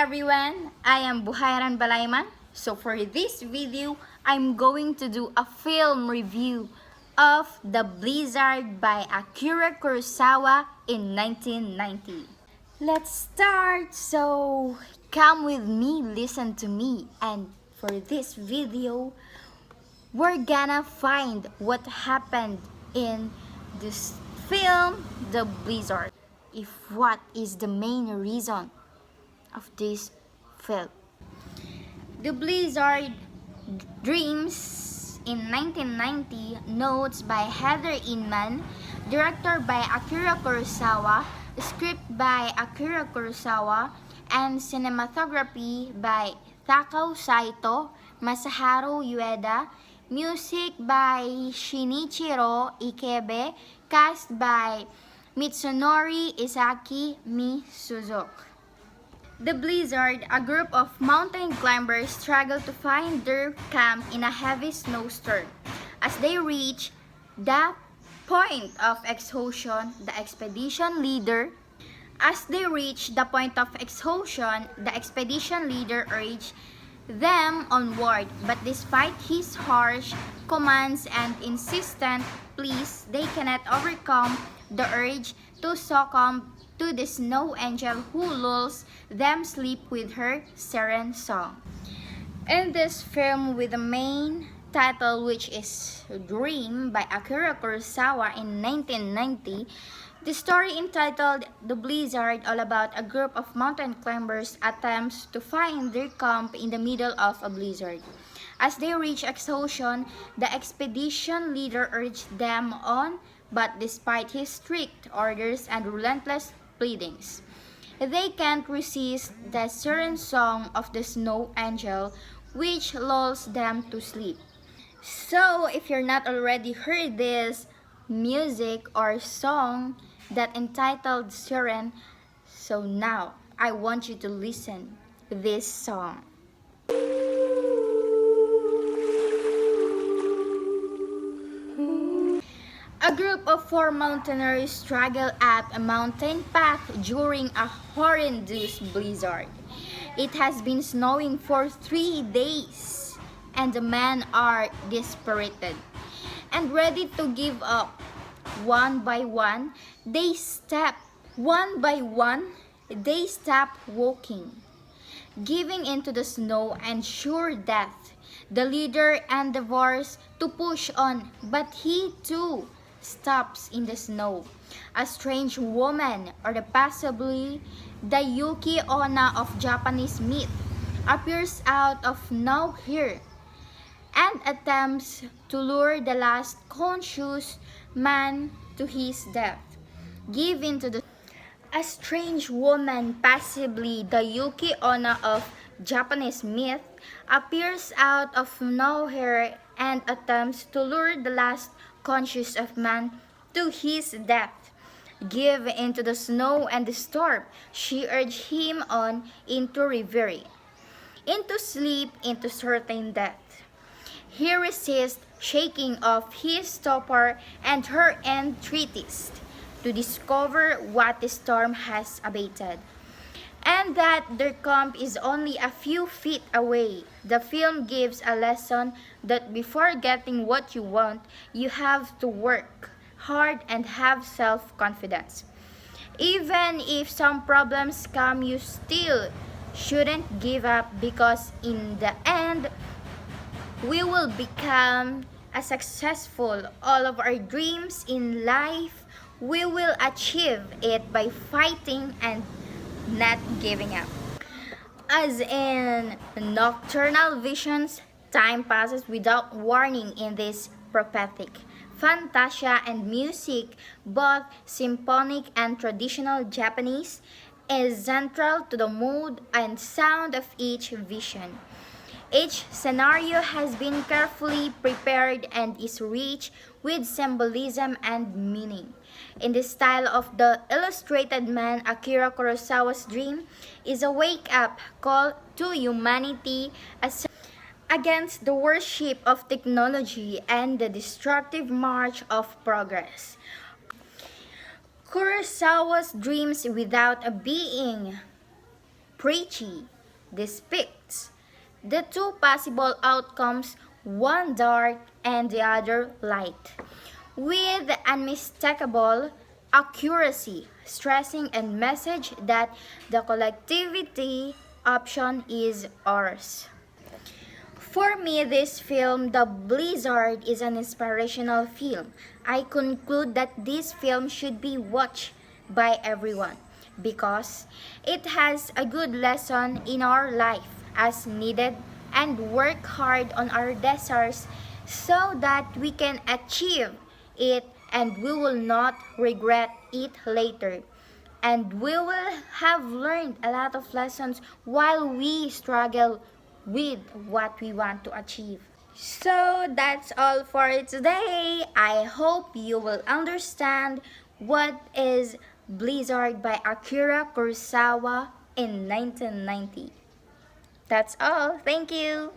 everyone, I am Buhayran Balayman. So for this video, I'm going to do a film review of The Blizzard by Akira Kurosawa in 1990. Let's start. So come with me, listen to me, and for this video, we're gonna find what happened in this film, The Blizzard. If what is the main reason of this film. The Blizzard Dreams in 1990, notes by Heather Inman, director by Akira Kurosawa, script by Akira Kurosawa, and cinematography by Takao Saito, Masaharu Ueda, music by Shinichiro Ikebe, cast by Mitsunori Isaki Suzuki. The Blizzard, a group of mountain climbers, struggle to find their camp in a heavy snowstorm. As they reach the point of exhaustion, the expedition leader urged them onward, but despite his harsh commands and insistent pleas, they cannot overcome the urge to succumb to the snow angel who lulls them sleep with her siren song. In this film with the main title, which is Dream by Akira Kurosawa in 1990, the story entitled The Blizzard, all about a group of mountain climbers attempts to find their camp in the middle of a blizzard. As they reach exhaustion, the expedition leader urged them on, but despite his strict orders and relentless pleadings, they can't resist the siren song of the snow angel, which lulls them to sleep. So, if you're not already heard this music or song that entitled Siren, so now I want you to listen this song. A group of 4 mountaineers struggle up a mountain path during a horrendous blizzard. It has been snowing for 3 days, and the men are dispirited and ready to give up. One by one, they stop walking, giving into the snow and sure death. The leader endeavors to push on, but he too stops in the snow. A strange woman, or possibly the Yuki Onna of Japanese myth, appears out of nowhere and attempts to lure the last conscious man to his death. A strange woman, possibly the Yuki Onna of Japanese myth, appears out of nowhere and attempts to lure the last conscious of man to his death. Give into the snow and the storm, she urged him on into reverie, into sleep, into certain death. He resists, shaking off his stupor and her entreaties to discover what the storm has abated, and that their camp is only a few feet away. The film gives a lesson that before getting what you want, you have to work hard and have self-confidence. Even if some problems come, you still shouldn't give up, because in the end, we will become a successful. All of our dreams in life, we will achieve it by fighting and not giving up. As in nocturnal visions, time passes without warning in this prophetic fantasia, and music, both symphonic and traditional Japanese, is central to the mood and sound of each vision. Each scenario has been carefully prepared and is rich with symbolism and meaning. In the style of the illustrated man, Akira Kurosawa's Dream is a wake-up call to humanity against the worship of technology and the destructive march of progress. Kurosawa's Dreams, without being preachy, depicts the two possible outcomes, one dark and the other light, with unmistakable accuracy, stressing a message that the collectivity option is ours. For me, this film, The Blizzard, is an inspirational film. I conclude that this film should be watched by everyone because it has a good lesson in our life as needed and work hard on our desires so that we can achieve it and we will not regret it later. And we will have learned a lot of lessons while we struggle with what we want to achieve. So that's all for today. I hope you will understand what is Blizzard by Akira Kurosawa in 1990. That's all. Thank you.